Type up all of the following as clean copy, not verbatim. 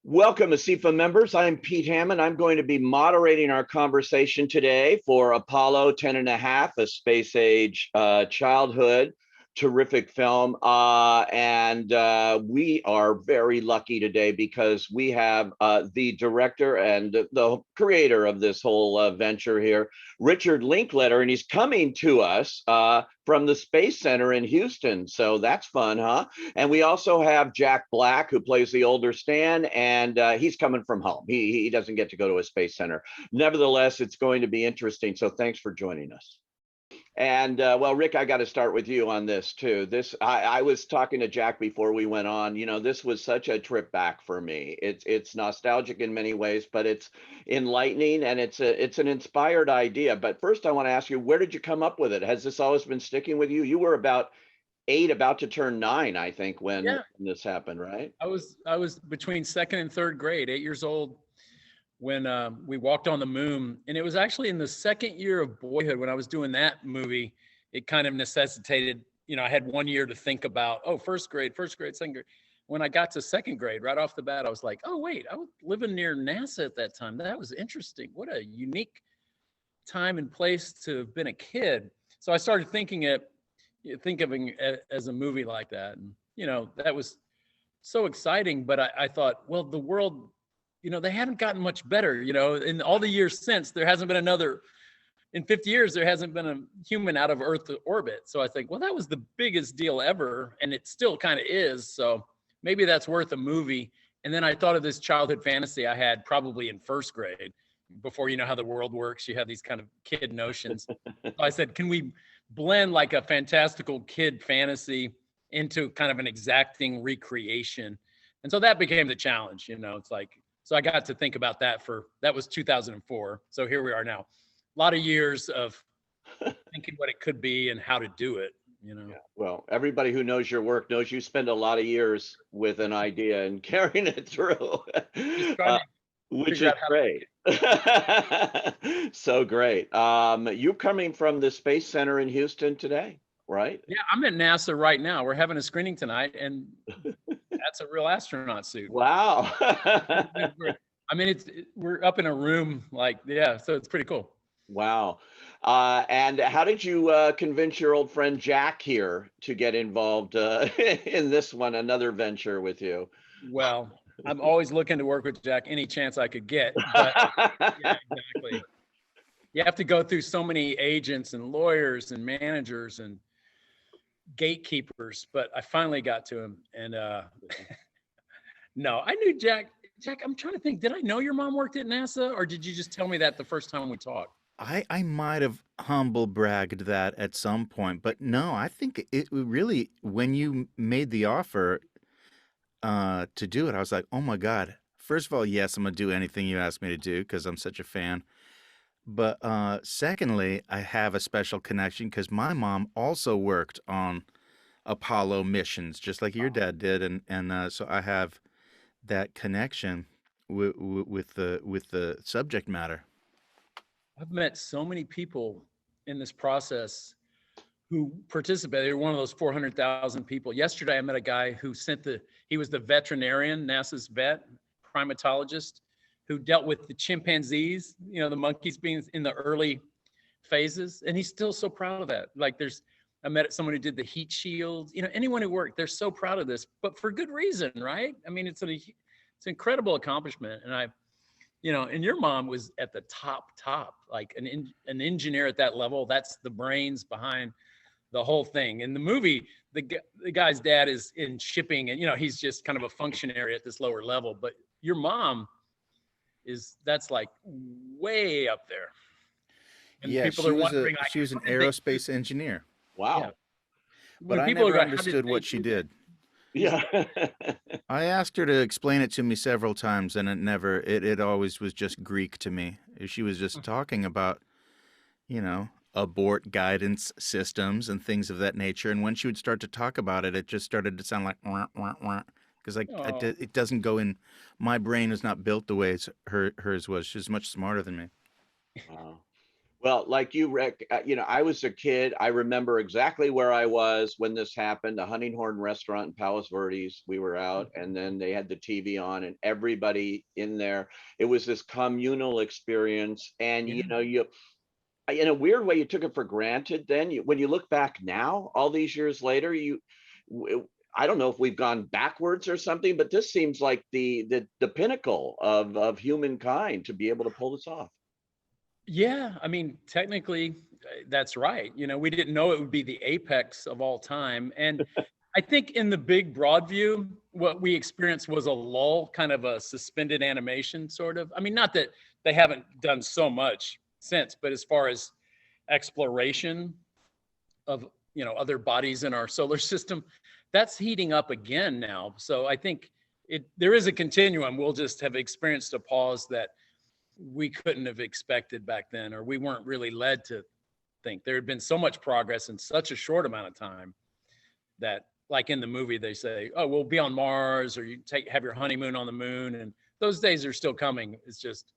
Welcome, ASIFA members. I'm Pete Hammond. I'm going to be moderating our conversation today for Apollo 10 and a half, a space age childhood. Terrific film. And we are very lucky today because we have the director and the creator of this whole venture here, Richard Linklater, and he's coming to us from the Space Center in Houston. So that's fun, huh? And we also have Jack Black, who plays the older Stan, and he's coming from home. He doesn't get to go to a space center. Nevertheless, it's going to be interesting. So thanks for joining us. And well, Rick, I got to start with you on this too. I was talking to Jack before we went on. You know, this was such a trip back for me. It's nostalgic in many ways, but it's enlightening and it's an inspired idea. But first, I want to ask you, where did you come up with it? Has this always been sticking with you? You were about 8, about to turn 9, I think, when this happened, right? I was between second and third grade, 8 years old, when we walked on the moon. And it was actually in the second year of boyhood when I was doing that movie. It kind of necessitated, I had 1 year to think about, first grade, second grade. When I got to second grade, right off the bat, I was like, oh, wait, I was living near NASA at that time. That was interesting. What a unique time and place to have been a kid. So I started thinking of it as a movie like that. And, that was so exciting. But I thought, well, the world, they haven't gotten much better, in all the years since. There hasn't been in 50 years, there hasn't been a human out of Earth orbit. So I think, well, that was the biggest deal ever. And it still kind of is. So maybe that's worth a movie. And then I thought of this childhood fantasy I had probably in first grade. Before you know how the world works, you have these kind of kid notions. So I said, can we blend like a fantastical kid fantasy into kind of an exacting recreation? And so that became the challenge. It's like, so I got to think about that that was 2004. So here we are now. A lot of years of thinking what it could be and how to do it, Yeah. Well, everybody who knows your work knows you spend a lot of years with an idea and carrying it through, Just trying to which figure is out how great. So great. You're coming from the Space Center in Houston today, right? Yeah, I'm at NASA right now. We're having a screening tonight, and that's a real astronaut suit. Wow. I mean, we're up in a room, so it's pretty cool. Wow. And how did you convince your old friend Jack here to get involved in this one, another venture with you? Well, I'm always looking to work with Jack any chance I could get. But yeah, exactly. You have to go through so many agents and lawyers and managers and gatekeepers, but I finally got to him. And no, I knew Jack. Jack, I'm trying to think, did I know your mom worked at NASA, or did you just tell me that the first time we talked? I might have humble bragged that at some point, but no, I think it really, when you made the offer to do it, I was like, oh my God. First of all, yes, I'm gonna do anything you ask me to do because I'm such a fan. But secondly, I have a special connection because my mom also worked on Apollo missions, just like your dad did, and so I have that connection with the subject matter. I've met so many people in this process who participated. They were one of those 400,000 people. Yesterday, I met a guy who he was the veterinarian, NASA's vet, primatologist, who dealt with the chimpanzees, the monkeys being in the early phases. And he's still so proud of that. I met someone who did the heat shield, anyone who worked, they're so proud of this, but for good reason, right? I mean, it's an incredible accomplishment. And and your mom was at the top, like an engineer at that level. That's the brains behind the whole thing. In the movie, the guy's dad is in shipping, and he's just kind of a functionary at this lower level. But your mom that's like way up there. And yeah, people she was an aerospace engineer. Wow. Yeah. But I never understood what she did. Yeah. I asked her to explain it to me several times, and it always was just Greek to me. She was just talking about, abort guidance systems and things of that nature. And when she would start to talk about it, it just started to sound like, because it doesn't go in. My brain is not built the way hers was. She's much smarter than me. Wow. Well, like you, Rick, I was a kid. I remember exactly where I was when this happened. The Hunting Horn restaurant in Palos Verdes. We were out, and then they had the TV on, and everybody in there. It was this communal experience, and Yeah. you in a weird way, you took it for granted. Then, when you look back now, all these years later, I don't know if we've gone backwards or something, but this seems like the pinnacle of humankind to be able to pull this off. Yeah, I mean, technically, that's right. We didn't know it would be the apex of all time. And I think in the big broad view, what we experienced was a lull, kind of a suspended animation, sort of. I mean, not that they haven't done so much since, but as far as exploration of, other bodies in our solar system, that's heating up again now. So I think there is a continuum. We'll just have experienced a pause that we couldn't have expected back then, or we weren't really led to think. There had been so much progress in such a short amount of time that, like in the movie, they say, "Oh, we'll be on Mars," or have your honeymoon on the moon, and those days are still coming. It's just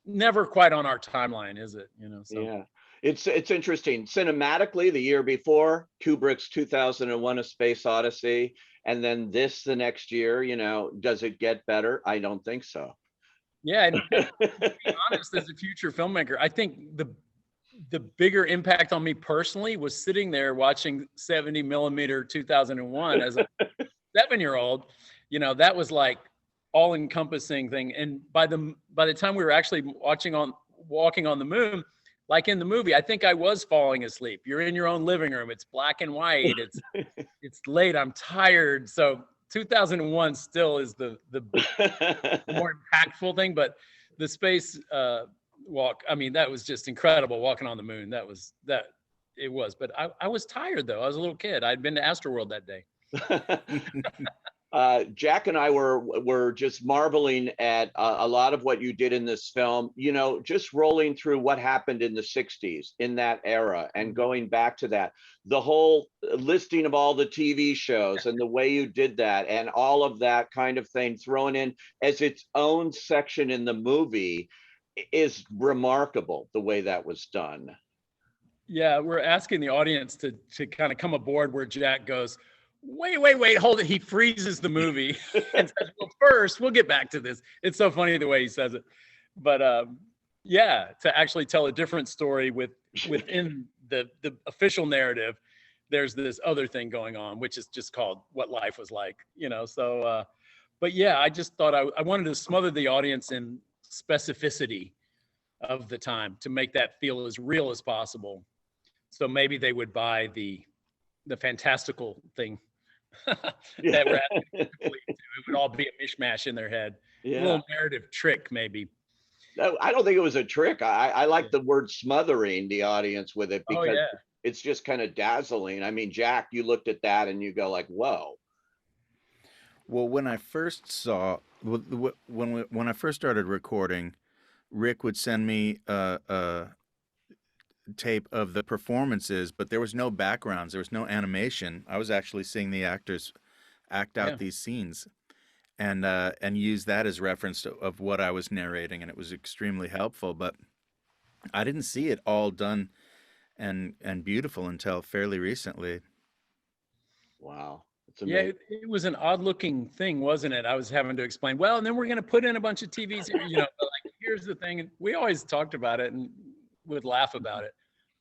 never quite on our timeline, is it? So. Yeah, it's interesting. Cinematically, the year before, Kubrick's 2001: A Space Odyssey, and then this the next year. Does it get better? I don't think so. Yeah, and to be honest, as a future filmmaker, I think the bigger impact on me personally was sitting there watching 70 millimeter 2001 as a 7-year-old. That was like all encompassing thing. And by the time we were actually walking on the moon, like in the movie, I think I was falling asleep. You're in your own living room. It's black and white. It's late. I'm tired. So 2001 still is the more impactful thing, but the space walk, I mean, that was just incredible, walking on the moon. It was, but I was tired though. I was a little kid. I'd been to Astroworld that day. Jack and I were just marveling at a lot of what you did in this film, just rolling through what happened in the 60s in that era and going back to that, the whole listing of all the TV shows and the way you did that and all of that kind of thing thrown in as its own section in the movie is remarkable, the way that was done. Yeah, we're asking the audience to kind of come aboard where Jack goes, wait, hold it. He freezes the movie and says, well, first, we'll get back to this. It's so funny the way he says it. But yeah, to actually tell a different story within the official narrative, there's this other thing going on, which is just called What Life Was Like, So, but yeah, I just thought I wanted to smother the audience in specificity of the time to make that feel as real as possible. So maybe they would buy the fantastical thing that we're asking people to complete. It would all be a mishmash in their head. Yeah. A little narrative trick, maybe. I don't think it was a trick. I like the word smothering the audience with it because it's just kind of dazzling. I mean, Jack, you looked at that and you go like, whoa. Well, when I first when I first started recording, Rick would send me a tape of the performances, but there was no backgrounds, there was no animation. I was actually seeing the actors act out these scenes, and use that as reference of what I was narrating, and it was extremely helpful. But I didn't see it all done and beautiful until fairly recently. Wow. Yeah, it was an odd looking thing, wasn't it? I was having to explain, well, and then we're going to put in a bunch of TVs, but like, here's the thing. And we always talked about it and would laugh about it.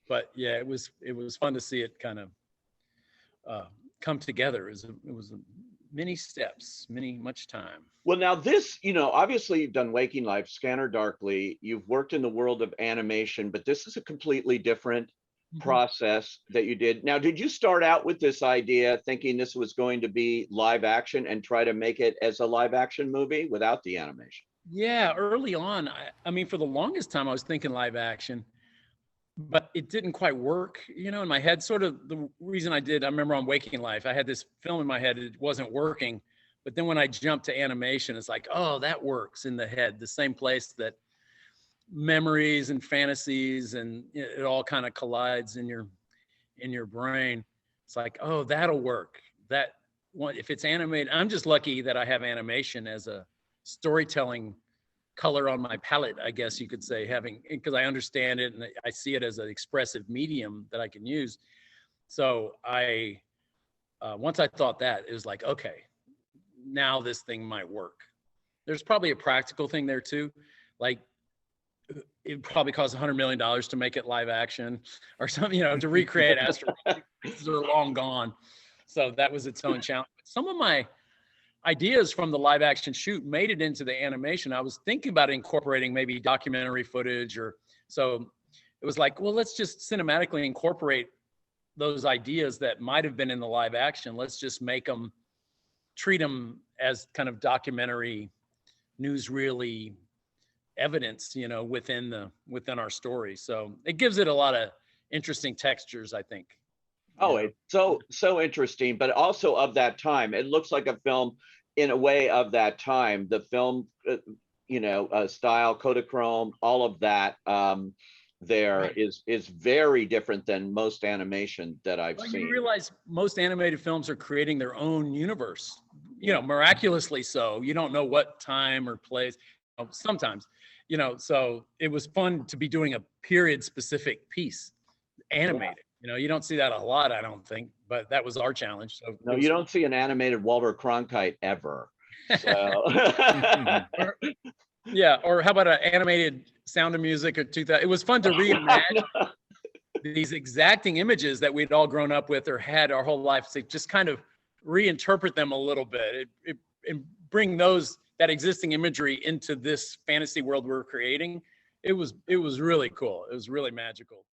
But yeah, it was fun to see it kind of come together. It was many steps, much time. Well, now this, obviously you've done Waking Life, Scanner Darkly, you've worked in the world of animation, but this is a completely different process that you did. Now, did you start out with this idea thinking this was going to be live action and try to make it as a live action movie without the animation? Yeah, early on, I mean, for the longest time, I was thinking live action, but it didn't quite work, in my head. Sort of the reason I remember on Waking Life, I had this film in my head, it wasn't working. But then when I jumped to animation, it's like, oh, that works in the head, the same place that memories and fantasies and it all kind of collides in your brain. It's like, oh, that'll work. That one, if it's animated, I'm just lucky that I have animation as a storytelling color on my palette, I guess you could say, because I understand it and I see it as an expressive medium that I can use. So once I thought that, it was like, okay, now this thing might work. There's probably a practical thing there too. Like, it probably costs $100 million to make it live action or something, to recreate astronauts. They're long gone. So that was its own challenge. Some of my ideas from the live action shoot made it into the animation. I was thinking about incorporating maybe documentary footage, so it was like, well, let's just cinematically incorporate those ideas that might have been in the live action. Let's just treat them as kind of documentary, newsreely evidence, within our story. So it gives it a lot of interesting textures, I think. Oh, it's so interesting, but also of that time. It looks like a film in a way of that time. The film, style, Kodachrome, all of that is very different than most animation that I've seen. You realize most animated films are creating their own universe, miraculously so. You don't know what time or place, sometimes, so it was fun to be doing a period specific piece animated. You don't see that a lot, I don't think, but that was our challenge. So no, you don't see an animated Walter Cronkite ever. So. or how about an animated Sound of Music of 2000? It was fun to reimagine these exacting images that we'd all grown up with or had our whole life. So just kind of reinterpret them a little bit, and bring that existing imagery into this fantasy world we're creating. It was really cool. It was really magical.